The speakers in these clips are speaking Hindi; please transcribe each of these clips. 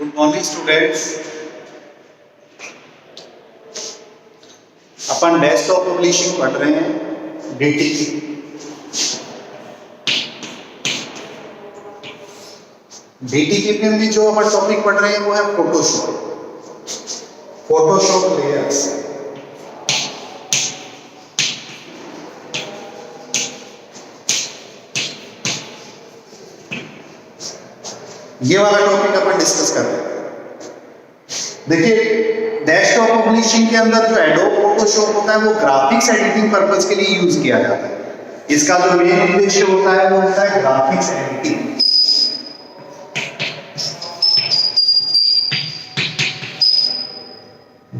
Good morning students. अपन डेस्कटॉप पब्लिशिंग पढ़ रहे हैं डीटी की। डीटी के में जो अपन टॉपिक पढ़ रहे हैं वो है फोटोशॉप। Photoshop layers. ये वाला टॉपिक अपन डिस्कस कर रहे हैं। देखिए, डेस्कटॉप पब्लिशिंग के अंदर जो एडोब फोटोशॉप होता है वो ग्राफिक्स एडिटिंग पर्पस के लिए यूज किया जाता है। इसका जो मेन उद्देश्य होता है वो होता है ग्राफिक्स एडिटिंग।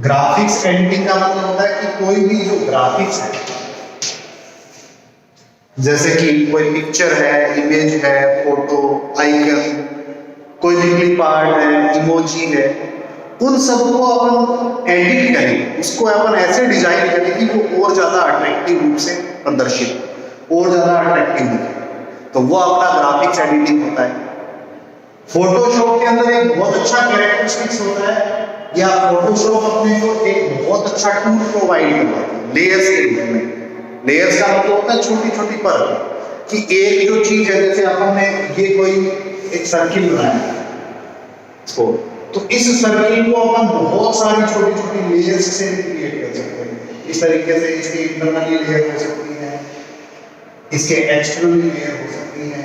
ग्राफिक्स एडिटिंग का मतलब होता है कि कोई भी जो ग्राफिक्स है, जैसे कि कोई पिक्चर है, इमेज है, फोटो, आइकन, कोई भी क्लिप आर्ट है, इमोजी है, उन सबको अपन एडिट करें, उसको अपन ऐसे डिजाइन करें कि वो और ज्यादा अट्रैक्टिव रूप से प्रदर्शित, और ज्यादा अट्रैक्टिव दिखे, तो वो अपना ग्राफिक्स एडिटिंग होता है। फोटोशॉप के अंदर एक बहुत अच्छा कैरेक्टरिस्टिक्स होता है, या फोटोशॉप अपने को एक बहुत अच्छा टूल प्रोवाइड करता है लेयर्स के रूप में। लेयर्स का मतलब होता है छोटी छोटी परत, कि एक जो चीज है, जैसे अपन ने ये कोई एक सर्किल बनाया तो इस सर्किल को अपन बहुत सारी छोटी छोटी लेयर्स से क्रिएट कर सकते हैं। इस तरीके से इसकी इंटरनली लेयर हो सकती है, इसके एक्सटर्नली लेयर हो सकती है,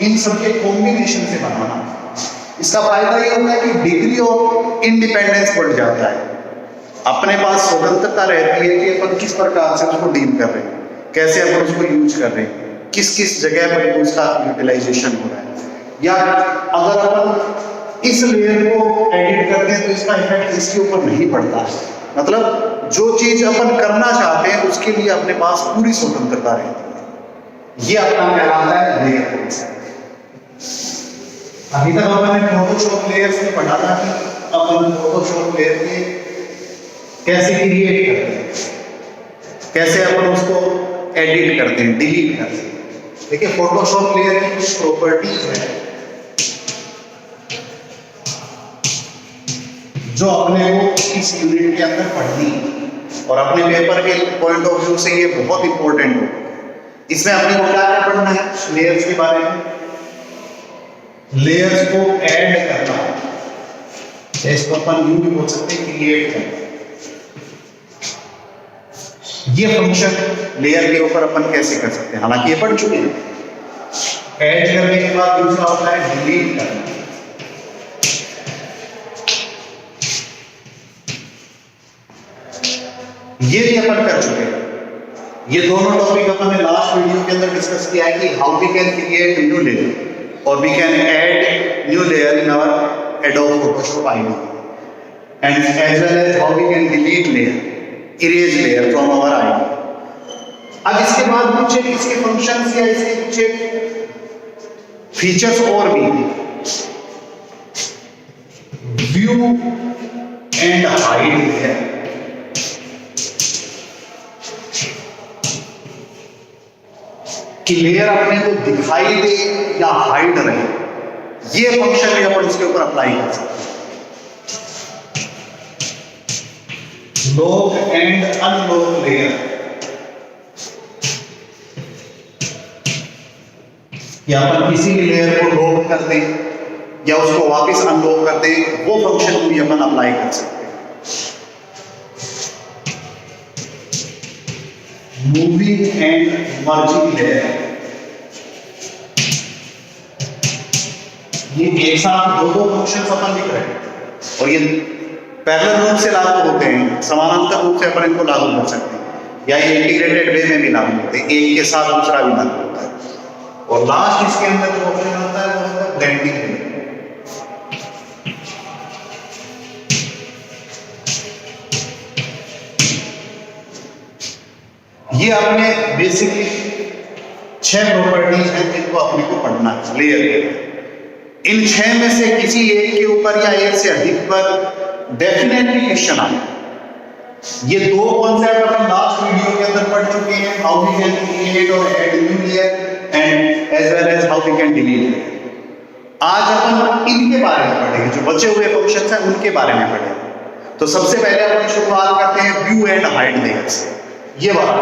इन सब के कॉम्बिनेशन से बनाना। इसका फायदा ये होता है कि डिग्री ऑफ इंडिपेंडेंस बढ़ जाता है, अपने पास स्वतंत्रता रहती है कि अपन किस प्रकार से उसको डील कर रहे हैं, कैसे अपन उसको यूज कर रहे हैं, किस किस जगह पर उसका यूटिलाइजेशन हो रहा है। या अगर अपन इस लेयर को एडिट करते हैं तो इसका इफेक्ट इसके ऊपर नहीं पड़ता है। मतलब जो चीज अपन करना चाहते हैं उसके लिए अपने पास पूरी स्वतंत्रता रहती है। ये अपना कहलाता है लेयर कॉन्सेप्ट। अभी तक अपन ने फोटोशॉप लेयर्स में पढ़ा था कि अपन फोटोशॉप लेयर के कैसे क्रिएट करते हैं, कैसे अपन उसको एडिट करते हैं, डिलीट करते हैं। देखिए, फोटोशॉप लेयर की कुछ प्रॉपर्टीज है जो अपने को इस यूनिट के अंदर पढ़नी है, और अपने पेपर के पॉइंट ऑफ व्यू से ये बहुत इंपॉर्टेंट हो। इसमें अपने को क्या क्या पढ़ना है लेयर्स के बारे में। लेयर्स को ऐड करना है, इसको अपन यूं भी बोल सकते हैं क्रिएट करना। ये फंक्शन लेयर के ऊपर अपन कैसे कर सकते हैं, हालांकि ये पढ़ चुके हैं। ऐड करने के बाद दूसरा होता है डिलीट करना। ये भी अपन कर चुके हैं। ये दोनों टॉपिक अपन ने लास्ट वीडियो के अंदर डिस्कस किया है कि how we can create new layer और we can add new layer in our Adobe Photoshop ID, and as well as how we can delete layer, erase layer from our ID. अब इसके बाद कुछ इसके फंक्शंस या इसके कुछ फीचर्स और भी, व्यू एंड हाइड लेयर। कि लेयर अपने को दिखाई दे या हाइड रहे, ये फंक्शन भी अपन उसके ऊपर अप्लाई कर सकते हैं। लॉक एंड अनलॉक लेयर, या अपन किसी भी लेयर को लॉक कर दें या उसको वापस अनलॉक कर दें, वो फंक्शन भी अपन अप्लाई कर सकते हैं। मूविंग एंड मर्जिंग लेयर, ये एक साथ दो फंक्शंस अपन लिख रहे हैं, और ये पैरेलल रूप से लागू होते हैं, समानांतर रूप से अपन इनको लागू कर सकते हैं, या ये इंटीग्रेटेड वे में भी लागू होते हैं, एक के साथ दूसरा भी लागू होता है। और लास्ट इसके अंदर जो ऑप्शन होता है वो होता है ब्लेंडिंग लेयर। ये अपने बेसिकली 6 प्रॉपर्टीज हैं जिनको अपने को पढ़ना है लेयर के। इन 6 में से किसी एक के ऊपर या एक से अधिक पर डेफिनेटली क्वेश्चन आए। ये दो कॉन्सेप्ट अपन लास्ट वीडियो के अंदर पढ़ चुके हैं, हाउ वी कैन क्रिएट और add new layer and as well as how we can delete. आज अपन इनके बारे में पढ़ेंगे। पढ़ेंगे, जो बचे हुए फंक्शंस हैं उनके बारे में पढ़ेंगे। तो सबसे पहले अपन शुरुआत करते हैं व्यू एंड हाइड लेयर से। ये वाला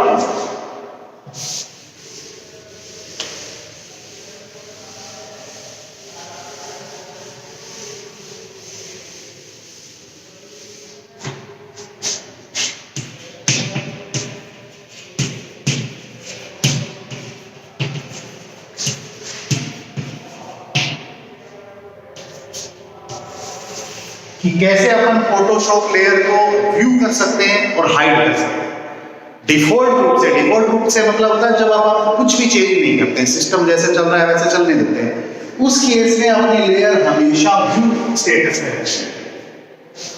कि कैसे अपन फोटोशॉप लेयर को व्यू कर सकते हैं और हाइड कर सकते हैं डिफॉल्ट रूप से मतलब होता है जब आप कुछ भी चेंज नहीं करते हैं, सिस्टम जैसे चल रहा है वैसे चलने देते हैं, उस केस में अपनी लेयर हमेशा व्यू स्टेटस में रहेगी।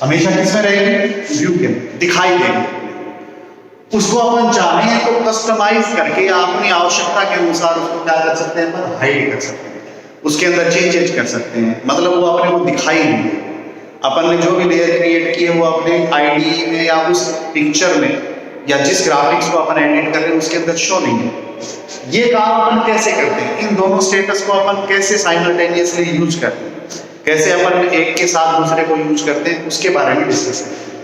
हमेशा किसमें रहेगी? व्यू के दिखाई देगी। उसको अपन चाहें तो कस्टमाइज करके अपनी आवश्यकता के अनुसार उसको क्या कर सकते हैं? अपन हाइड कर सकते हैं, उसके अंदर चेंजेस कर सकते हैं, मतलब वो अपने को दिखाई नहीं दे। अपन ने जो भी लेयर क्रिएट की है वो अपने आईडी में या उस पिक्चर में या जिस ग्राफिक्स को अपन एडिट कर रहे हैं उसके अंदर शो नहीं है। ये काम अपन कैसे करते हैं? इन दोनों स्टेटस को अपन कैसे साइमल्टेनियसली यूज करते हैं, कैसे अपन एक के साथ दूसरे को यूज करते हैं, उसके बारे में डिस्कस करते हैं।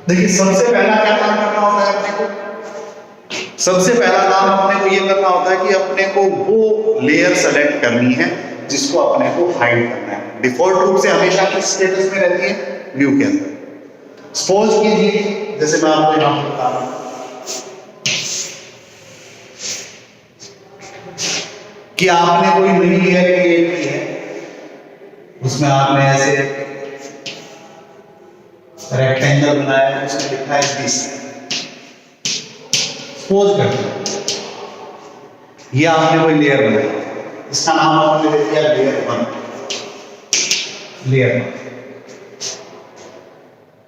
देखिए, सबसे पहला क्या काम करना होता है अपने को? सबसे पहला काम अपने को ये करना होता है कि अपने को वो लेयर सेलेक्ट करनी है जिसको अपने को हाइड करना है। डिफॉल्ट रूप से हमेशा किस स्टेटस में रहती है? व्यू के अंदर। सपोज कीजिए, जैसे मैं आपको यहां बता रहा हूं कि आपने कोई नई लेयर क्रिएट की है, उसमें आपने ऐसे रेक्टेंगल बनाया है, उसमें लिखा है दिस। सपोज करते हैं ये आपने कोई लेयर बनाई, इसका नाम आपने दे दिया लेयर 1। लेयर 1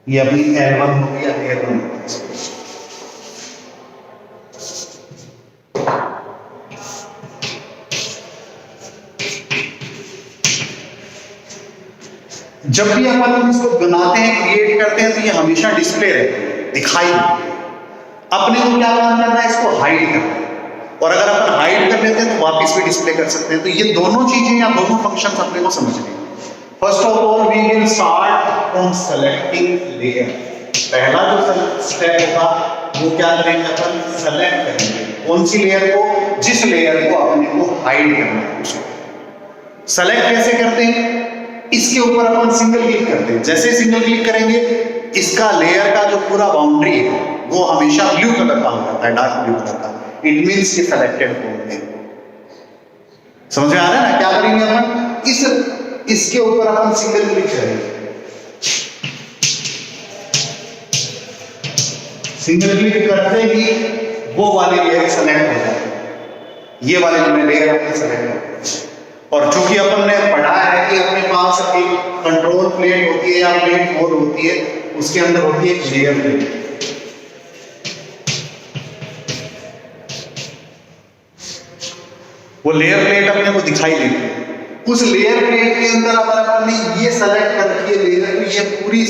ये अपनी L1 हो गया, लेयर 1 हो गया। जब भी अपन इसको बनाते हैं, क्रिएट करते हैं, तो ये हमेशा डिस्प्ले रहती है, दिखाई देती है। अपने को क्या काम करना है? इसको हाइड करना है, और अगर अपन हाइड कर लेते हैं तो वापस भी डिस्प्ले कर सकते हैं। तो ये दोनों चीजें या दोनों फंक्शंस अपने को समझने हैं। First of all we will start from selecting layer. पहला जो स्टेप होगा वो क्या करेंगे? अपन सेलेक्ट करेंगे कौन सी लेयर को? जिस लेयर को अपने को हाइड करना है उसको। सेलेक्ट कैसे करते हैं? इसके ऊपर अपन सिंगल क्लिक करते हैं। जैसे सिंगल क्लिक करेंगे, इसका लेयर का जो पूरा बाउंड्री है वो हमेशा ब्लू कलर का हो जाता है, डार्क ब्लू कलर का। इट मीन्स कि सेलेक्टेड होंगे। समझ में आ रहा है ना? क्या करेंगे अपन? इसके ऊपर अपन सिंगल क्लिक करेंगे। सिंगल क्लिक करते ही वो वाली लेयर सेलेक्ट हो जाती है, ये वाली लेयर अपनी सेलेक्ट हो जाती है। और चूंकि अपन ने पढ़ा है कि अपने पास एक कंट्रोल प्लेट होती है या प्लेट 4 होती है, उसके अंदर होती है एक लेयर प्लेट। वो लेयर प्लेट अपने को दिखाई देती है। उस लेयर प्लेट के अंदर अगर अपन ने ये सेलेक्ट कर रखी है लेयर, तो ये पूरी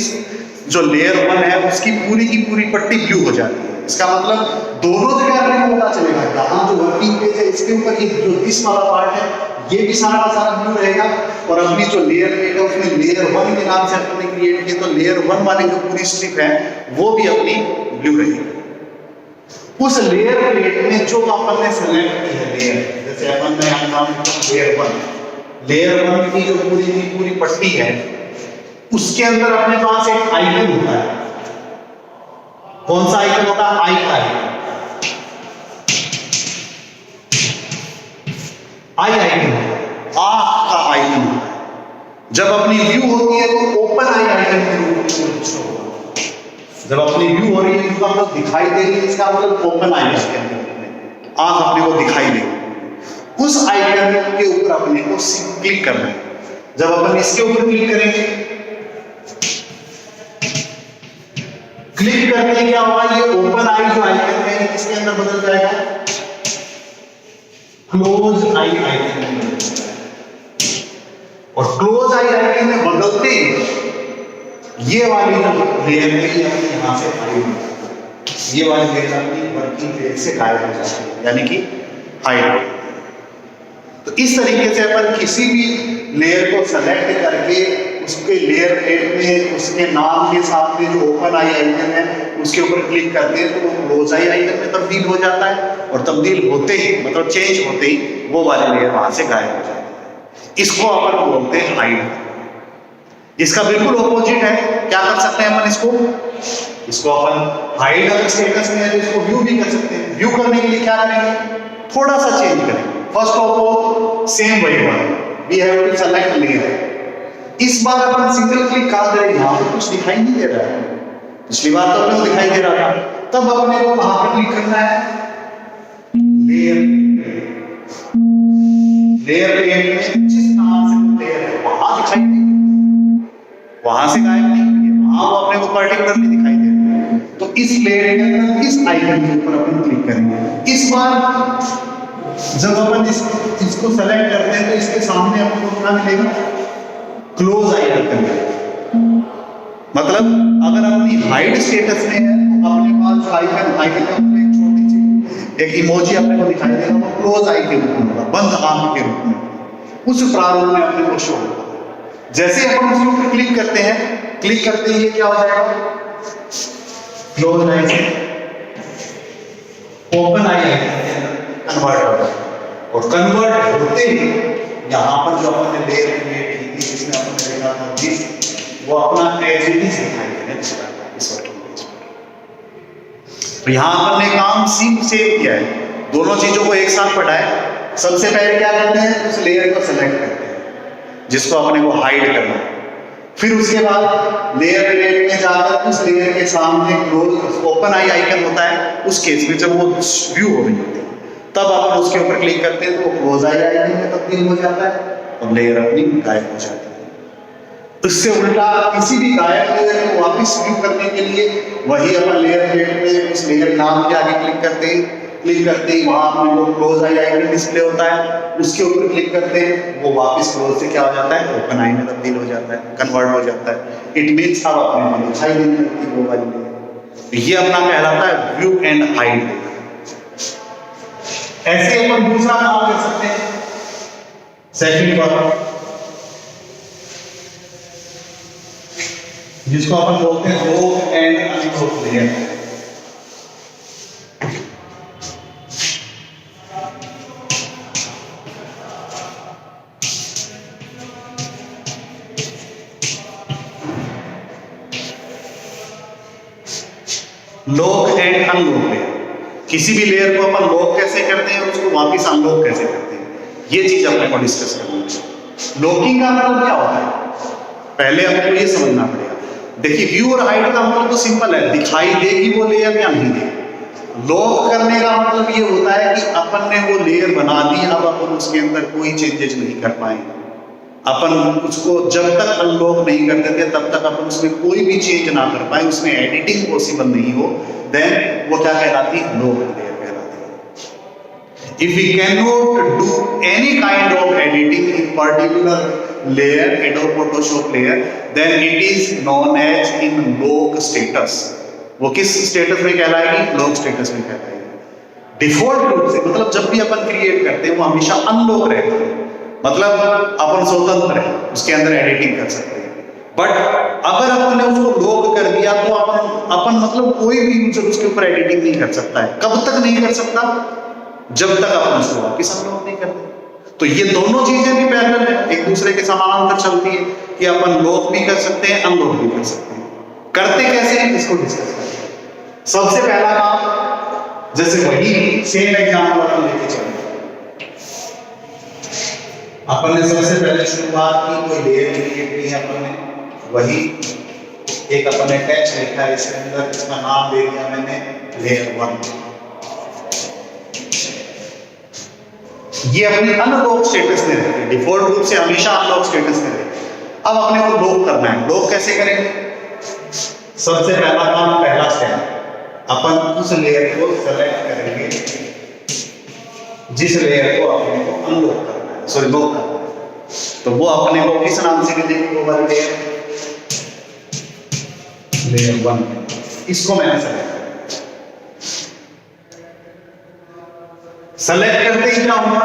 जो लेयर 1 है उसकी पूरी की पूरी पट्टी ब्लू हो जाती है। इसका मतलब दोनों जगह अपने को पता चलेगा, यहाँ जो वर्किंग पेज है इसके ऊपर ये जो दिस वाला पार्ट है ये भी सारा का सारा ब्लू रहेगा, और अपनी जो लेयर प्लेट है उसमें लेयर 1 के नाम से अपन ने क्रिएट किया, तो लेयर 1 वाली जो पूरी स्ट्रिप है वो भी अपनी ब्लू रहेगी। उस लेयर प्लेट में जो अपन ने सेलेक्ट की है लेयर, जैसे अपन ने यहाँ नाम लेयर 1 की जो पूरी पट्टी है उसके अंदर अपने पास एक आइकन होता है। कौन सा आइकन होता है? आई का आइकन। आई आइकन, आंख का आइकन होता है। जब अपनी व्यू होती है तो ओपन आई आइकन के रूप में शो होगा। जब अपनी व्यू हो रही है तो मतलब दिखाई दे रही है, इसका मतलब ओपन आई के अंदर आंख अपने को दिखाई देगी। उस आइकन के ऊपर अपने को क्लिक करना है। जब अपन इसके ऊपर क्लिक करेंगे, क्लिक करने क्या होगा? ये ओपन आई जो आइकन है इसके अंदर बदल जाएगा क्लोज आई आइकन में बदल जाएगा। और क्लोज आई आइकन में बदलते ये वाली जो लेयर है ये अपनी यहां से हाइड हो जाती है। ये वाली लेयर अपनी वर्किंग लेयर से गायब हो जाती है, यानी कि हाइड हो। तो इस तरीके से अपन किसी भी लेयर को सेलेक्ट करके उसके लेयर प्लेट में उसके नाम के साथ में जो ओपन आई आइकन है उसके ऊपर क्लिक करते हैं तो वो क्लोज आई आइकन में तब्दील हो जाता है, और तब्दील होते ही मतलब चेंज होते ही वो वाले लेयर वहां से गायब हो जाते हैं। इसको अपन बोलते हैं हाइड। इसका बिल्कुल ऑपोजिट है, क्या कर सकते हैं अपन इसको अपन हाइड अगर स्टेटस में है तो इसको व्यू भी कर सकते हैं। व्यू करने के लिए क्या करेंगे, थोड़ा सा चेंज करेंगे। फर्स्ट ऑफ ऑल सेम वही we have to select layer. इस बार अपन सिंगल क्लिक कर दे, यहां पर कुछ दिखाई नहीं दे रहा है, पिछली बार तो अपने को दिखाई दे रहा था। तब अपने को कहां पर क्लिक करना है, लेयर में जिस नाम से लेयर है वहां दिखाई देगी, वहां से गायब नहीं हुई है, वहां वो अपने को पर्टिकुलरली दिखाई दे रही है। तो इस लेयर के अंदर इस आइकन के ऊपर अपन क्लिक करेंगे। इस बार जब अपन इसको सेलेक्ट करते हैं तो इसके सामने अपन को क्या मिलेगा, क्लोज आई आइकन। मतलब अगर अपनी हाइड स्टेटस में है तो अपने पास आइकन के ऊपर एक छोटी सी एक इमोजी अपने को दिखाई देगा, वो क्लोज आई के रूप में होगा, बंद आंख के रूप में, उस प्रारूप में अपने को शो होगा। जैसे अपन उसके ऊपर क्लिक करते हैं, क्लिक करते ही क्या हो जाएगा, क्लोज आई से ओपन आई कन्वर्ट हो जाएगा। और कन्वर्ट होते ही यहां पर जो अपने लेयर क्रिएट की थी जिसमें अपने देखा था जिस वो अपना एज इट इज दिखाई देने लगता है इस वर्किंग पेज पर। तो यहां अपन ने काम सेम किया है, दोनों चीजों को एक साथ पढ़ाया। सबसे पहले क्या करते हैं, उस लेयर को सेलेक्ट करते हैं जिसको अपने को हाइड करना है। फिर उसके बाद लेयर प्लेट में जाकर उस लेयर के सामने क्लोज ओपन आई आइकन होता है, उस केस में जब वो व्यू हो रही होती है तब अपन उसके ऊपर क्लिक करते हैं तो वो क्लोज आई आइकन में तब्दील हो जाता है और लेयर अपनी गायब हो जाती है। इससे उल्टा किसी भी गायब लेयर को वापस व्यू करने के लिए वही अपन लेयर प्लेट में उस लेयर नाम के आगे क्लिक करते ही वहां अपने को क्लोज आई आइकन डिस्प्ले होता है, उसके ऊपर क्लिक करते हैं वो वापस क्लोज से क्या हो जाता है, ओपन आई में तब्दील हो जाता है, कन्वर्ट हो जाता है। इट मींस अब अपने को दिखाई देने लगती है वो वाली लेयर। ये अपना कहलाता है व्यू एंड हाइड। ऐसे अपन दूसरा काम कर सकते हैं, सेकंड वाला जिसको अपन बोलते हैं lock and unlock layer. Lock and unlock layer, किसी भी लेयर को अपन लॉक कैसे करते हैं और उसको वापस अनलॉक कैसे करते हैं, ये चीज अपने को डिस्कस करनी है। लॉकिंग का मतलब क्या होता है, पहले अपने को ये समझना पड़ेगा। देखिए व्यू और हाइड का मतलब तो सिंपल है, दिखाई देगी वो लेयर या नहीं देगी। लॉक करने का मतलब ये होता है कि अपन ने वो लेयर बना दी, अब अपन उसके अंदर कोई चेंजेस नहीं कर पाएंगे। अपन उसको जब तक अनलॉक नहीं कर देते तब तक अपन उसमें कोई भी चेंज ना कर पाए, उसमें एडिटिंग पॉसिबल नहीं हो, देन वो क्या कहलाती है, लॉक लेयर कहलाती है। If we can not do any kind of editing in particular layer, Adobe Photoshop layer, then it is known as in lock status. वो किस स्टेटस में कहलाएगी, लॉक स्टेटस में कहलाएगी। डिफॉल्ट रूप से मतलब जब भी अपन क्रिएट करते हैं वो हमेशा अनलॉक रहता है, मतलब अपन स्वतंत्र है, उसके अंदर एडिटिंग कर सकते हैं। बट अगर अपन ने उसको लॉक कर दिया तो अपन मतलब कोई भी यूजर उसके ऊपर एडिटिंग नहीं कर सकता है। कब तक नहीं कर सकता, जब तक अपन उसको वापस अनलॉक नहीं करते। तो ये दोनों चीजें भी पैरेलल है, एक दूसरे के समानांतर चलती है कि अपन लॉक भी कर सकते हैं, अनलॉक भी कर सकते हैं। करते कैसे हैं इसको डिस्कस करते हैं। सबसे पहला काम, जैसे वही सेम एग्जांपल अपन लेके चलते हैं। अपन ने सबसे पहले शुरुआत की, कोई लेयर क्रिएट की है अपन ने, वही एक अपन ने टेक्स्ट लिखा है इसके अंदर, इसका नाम दे दिया मैंने लेयर 1। ये अपनी अनलॉक स्टेटस में रहती है, डिफॉल्ट रूप से हमेशा अनलॉक स्टेटस में रहती है। अब अपने को लॉक करना है, लॉक कैसे करेंगे, सबसे पहला काम, पहला स्टेप, अपन उस लेयर को सेलेक्ट करेंगे जिस लेयर को अपने को अनलॉक करना है, सॉरी लॉक करना है। तो वो अपने को किस नाम से मिलेगी, वो वाली लेयर 1। इसको मैंने सेलेक्ट करते ही क्या होगा,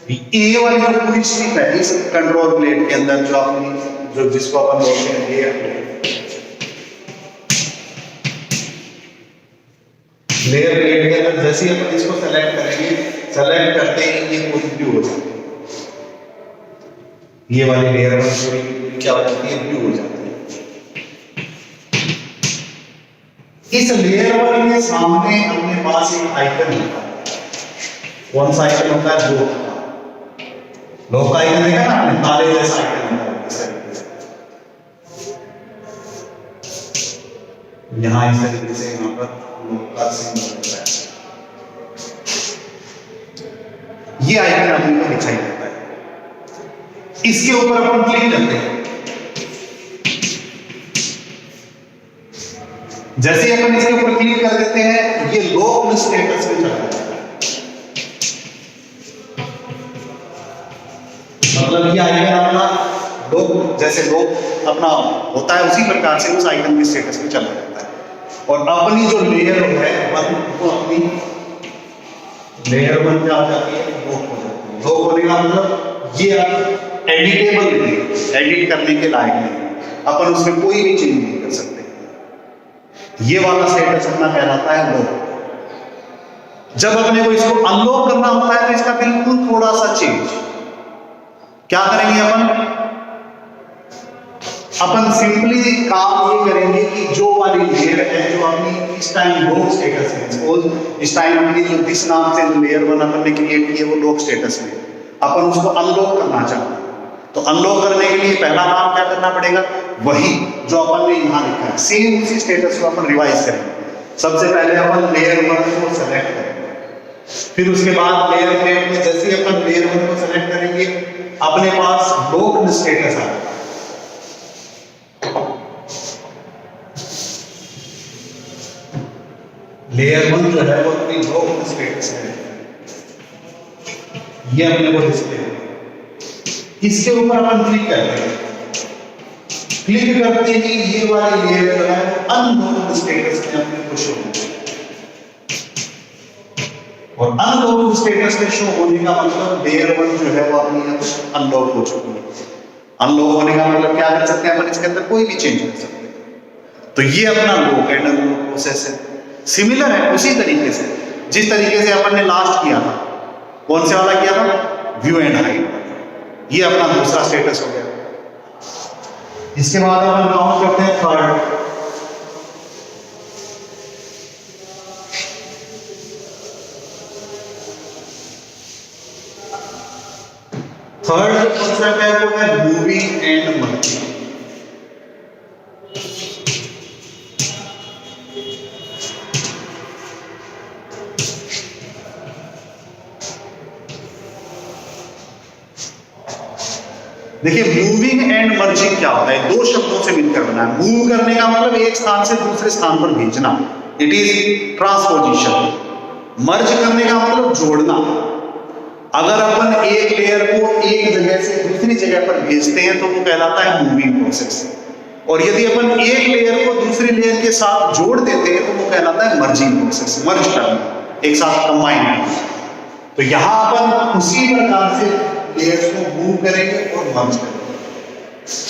ये वाली जो पूरी स्ट्रिप है इस कंट्रोल प्लेट के अंदर जो अपनी जो जिसको अपन बोलते हैं लेयर प्लेट, लेयर प्लेट के अंदर जैसे ही अपन इसको सेलेक्ट करेंगे, सेलेक्ट करते ही ये ब्लू हो जाती है, ये वाली लेयर क्या हो जाती है, ब्लू हो जाती है। इस लेयर वाले के सामने अपने पास एक आइकन होता है, कौन सा आइकन होता है, लो का आइकन देखा ना आपने, तारे जैसा आइकन होता है इस तरीके से, यहाँ इस तरीके से यहाँ पर लो का सिंबल होता है, ये आइकन अपने को दिखाई देता है। इसके ऊपर अपन क्लिक करते हैं, जैसे अपन इसके ऊपर क्लिक कर देते हैं ये लॉक स्टेटस में चला जाता है, मतलब ये आइकन अपना लॉक जैसे लॉक अपना होता है उसी प्रकार से उस आइकन के स्टेटस में चला जाता है। और अपनी जो लेयर है वो अपनी लेयर बन जाती है, लॉक हो जाती है। लॉक होने का मतलब ये अब एडिटेबल नहीं, एडिट करने के लायक नहीं, अपन उसमें कोई भी चेंज नहीं कर सकते। ये वाला स्टेटस अपना कहलाता है लॉक। जब अपने को इसको अनलॉक करना होता है तो इसका बिल्कुल थोड़ा सा चेंज, क्या करेंगे अपन सिंपली काम ये करेंगे कि जो वाली लेयर है जो अपनी इस टाइम लॉक स्टेटस है, सपोज इस टाइम अपनी जो जिस नाम से लेयर वन अपन ने क्रिएट की है वो लॉक स्टेटस में, अपन उसको अनलॉक करना चाहते हैं तो अनलॉक करने के लिए पहला काम क्या करना पड़ेगा, वही जो अपन ने यहाँ लिखा है सेम उसी स्टेटस को अपन रिवाइज करेंगे। सबसे पहले अपन लेयर वन को सेलेक्ट करेंगे, फिर उसके बाद लेयर प्लेट में जैसे ही अपन लेयर वन को सेलेक्ट करेंगे अपने पास लॉक स्टेटस आएगा। लेयर वन जो है वो अपनी लॉक स्टेटस है, ये अपने को डिस्प्ले है। इसके ऊपर अपन क्लिक करते हैं, क्लिक करते ही ये वाली लेयर जो है अनलॉक स्टेटस में अपने को शो होगी, और अनलॉक स्टेटस में शो होने का मतलब लेयर वन जो है वो अपनी अनलॉक हो चुकी है। अनलॉक होने का मतलब क्या कर सकते हैं अपन, इसके अंदर कोई भी चेंज कर सकते हैं। तो ये अपना लॉक एंड अनलॉक प्रोसेस है, सिमिलर है उसी तरीके से जिस तरीके से अपन ने लास्ट किया था। कौन से वाला किया था, व्यू एंड हाइड, ये अपना दूसरा स्टेटस हो गया। इसके बाद अपन काउंट करते हैं थर्ड, थर्ड जो कॉन्सेप्ट है वो है मूविंग एंड मर्जिंग। देखिए मूविंग एंड मर्जिंग क्या होता है, दो शब्दों से मिलकर बना है। मूव करने का मतलब एक स्थान से दूसरे स्थान पर भेजना, इट इज ट्रांसपोजिशन। मर्ज करने का मतलब जोड़ना। अगर अपन एक लेयर को एक जगह से दूसरी जगह पर भेजते हैं तो वो कहलाता है मूविंग प्रोसेस, और यदि अपन एक लेयर को दूसरी लेयर के साथ जोड़ देते हैं तो वो कहलाता है मर्जिंग प्रोसेस, मर्ज करना, एक साथ कंबाइन। तो यहां अपन उसी प्रकार से लेयर्स को मूव करेंगे और मर्ज करेंगे।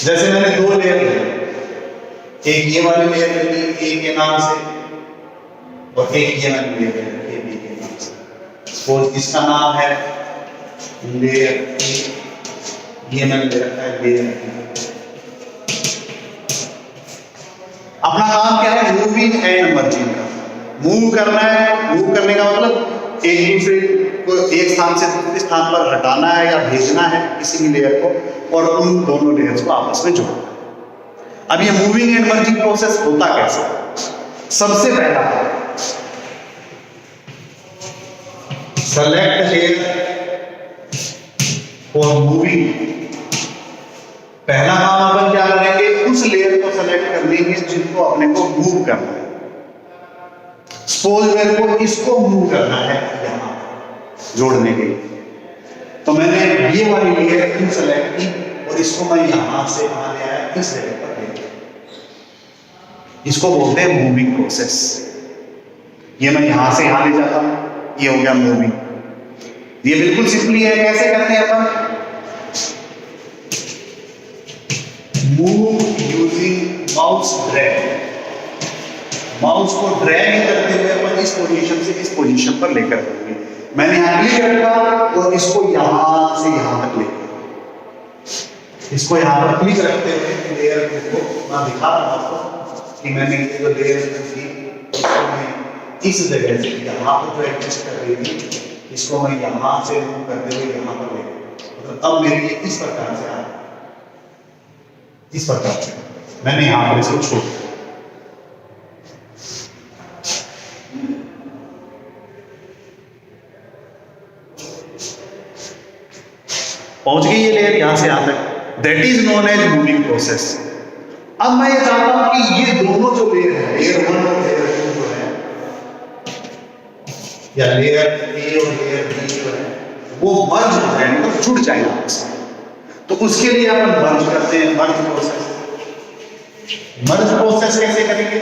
जैसे मैंने दो लेयर ली, एक ये वाली लेयर ली ए के नाम से, और एक ये वाली लेयर ली बी के नाम से। सपोज इसका नाम है लेयर ए, ये मैंने ले रखा है लेयर बी। अपना काम क्या है, मूविंग एंड मर्जिंग का। मूव करना है, मूव करने का मतलब एक दूसरे को एक स्थान से दूसरे स्थान पर हटाना है या भेजना है किसी भी लेयर को, और उन दोनों लेयर्स को आपस में जोड़ना है। अब ये मूविंग एंड मर्जिंग प्रोसेस होता कैसे, सबसे पहला सेलेक्ट लेयर फॉर मूविंग। पहला काम अपन क्या करेंगे, उस लेयर को सेलेक्ट कर लेंगे जिनको अपने को मूव करना है। सपोज मेरे को इसको मूव करना है यहां जोड़ने के लिए, तो मैंने ये वाली लेयर क्यों सेलेक्ट की और इसको मैं यहां से वहां ले आया, इस लेयर पर ले आया। इसको बोलते हैं मूविंग प्रोसेस। ये मैं यहां से यहां ले जाता हूं, ये हो गया मूविंग। ये बिल्कुल सिंपली है। कैसे करते हैं अपन? Move using mouse drag. Mouse को ड्रैग करते हुए अपन इस पोजीशन से इस पोजीशन पर लेकर आएंगे। मैंने यहाँ क्लिक रखा और इसको यहां से यहां तक लेकर, इसको यहां पर क्लिक रखते हुए लेयर को मैं दिखा रहा हूं आपको कि मैंने ये जो लेयर थी इस जगह से यहां पर जो एडजस्ट कर रही थी, इसको मैं यहां से मूव करते हुए यहां पर लेकर, मतलब अब मेरे ये इस प्रकार से आ, इस प्रकार से मैंने यहां पर इसको छोड़ दिया। पहुंच गई ये लेयर यहां से यहां तक। That is known as moving process. अब मैं ये चाहता हूं कि ये दोनों जो लेयर है, लेयर 1 और लेयर 2 जो है, या लेयर A और लेयर B जो है, वो मर्ज हो जाए, मतलब जुड़ जाए आपस में। तो उसके लिए अपन मर्ज करते हैं, मर्ज प्रोसेस। मर्ज प्रोसेस कैसे करेंगे?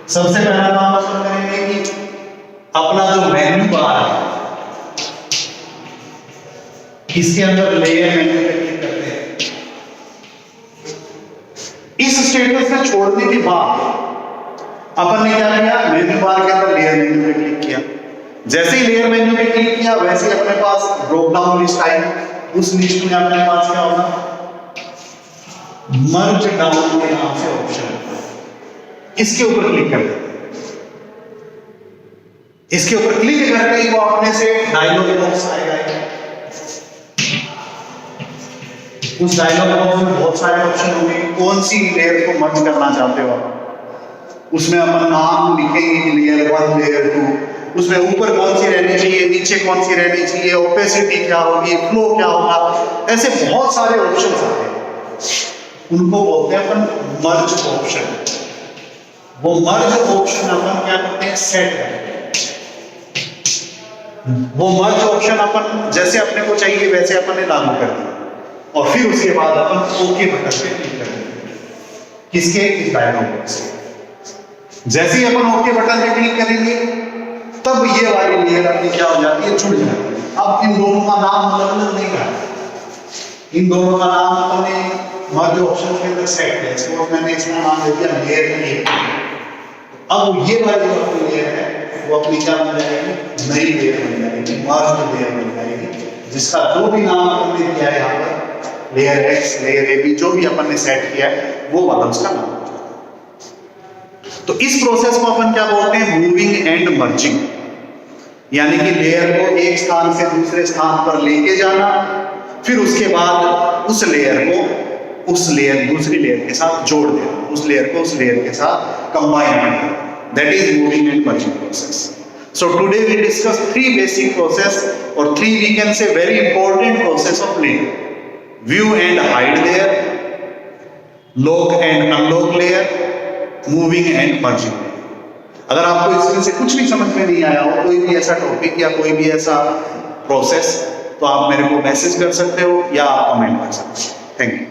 सबसे पहला काम अपन करेंगे कि अपना जो मेन्यू बार है, इसके अंदर लेयर मेन्यू पे क्लिक करते हैं। इस स्टेटस में छोड़ने के बाद अपन ने क्या किया? मेन्यू बार के अंदर लेयर मेन्यू पे क्लिक किया। जैसे ही लेयर मेन्यू पे क्लिक किया, वैसे ही अपने पास ड्रॉप डाउन लिस्ट आई। उस लिस्ट में अपने पास क्या होगा? मर्ज डाउन के नाम से ऑप्शन, इसके ऊपर क्लिक कर देते हैं। इसके ऊपर क्लिक करते ही वो अपने से डायलॉग बॉक्स आएगा। उस डायलॉग बॉक्स में बहुत सारे ऑप्शन होंगे। कौन सी लेयर को मर्ज करना चाहते हो आप? उसमें अपन नाम लिखेंगे कि लेयर 1, लेयर 2, उसमें ऊपर कौन सी रहनी चाहिए, नीचे कौन सी रहनी चाहिए, ओपेसिटी क्या होगी, फ्लो क्या होगा, ऐसे बहुत सारे ऑप्शन आते हैं। उनको बोलते हैं अपन मर्ज ऑप्शन। वो मर्ज ऑप्शन अपन क्या करते हैं? सेट करते हैं। वो मर्ज ऑप्शन अपन जैसे अपने को चाहिए वैसे अपन ने लागू कर दिया, और फिर उसके बाद अपन ओके बटन पे क्लिक कर देंगे। किसके? इस डायलॉग बॉक्स से। जैसे ही अपन ओके बटन पे क्लिक करेंगे, तब ये वाली लेयर अपनी क्या हो जाती है? जुड़ जाती है। अब इन दोनों का नाम अलग अलग नहीं है, इन दोनों का नाम अपने मर्ज ऑप्शन के अंदर सेट है। इसको मैंने इसका नाम दे दिया लेयर 1। अब ये वाली जो अपनी लेयर है वो अपनी क्या बन जाएगी? नई लेयर बन जाएगी, मर्ज लेयर बन जाएगी, जिसका जो भी नाम हमने दिया है यहाँ पर, लेयर X, लेयर AB, जो भी अपन ने सेट किया है वो वाला उसका नाम। तो इस प्रोसेस को अपन क्या बोलते हैं? Moving and merging. यानी कि लेयर को एक स्थान से दूसरे स्थान पर लेके जाना, फिर उसके बाद उस लेयर को उस लेयर दूसरी लेयर के साथ जोड़ देना, उस लेयर को उस लेयर के साथ कंबाइन करना। That is moving and merging process. So today we discuss 3 basic process, or 3 we can say very important process of layer: view and hide layer, lock and unlock layer, moving and merging layer. अगर आपको इसमें से कुछ भी समझ में नहीं आया हो, कोई भी ऐसा टॉपिक या कोई भी ऐसा प्रोसेस, तो आप मेरे को मैसेज कर सकते हो या आप कमेंट कर सकते हो। Thank you.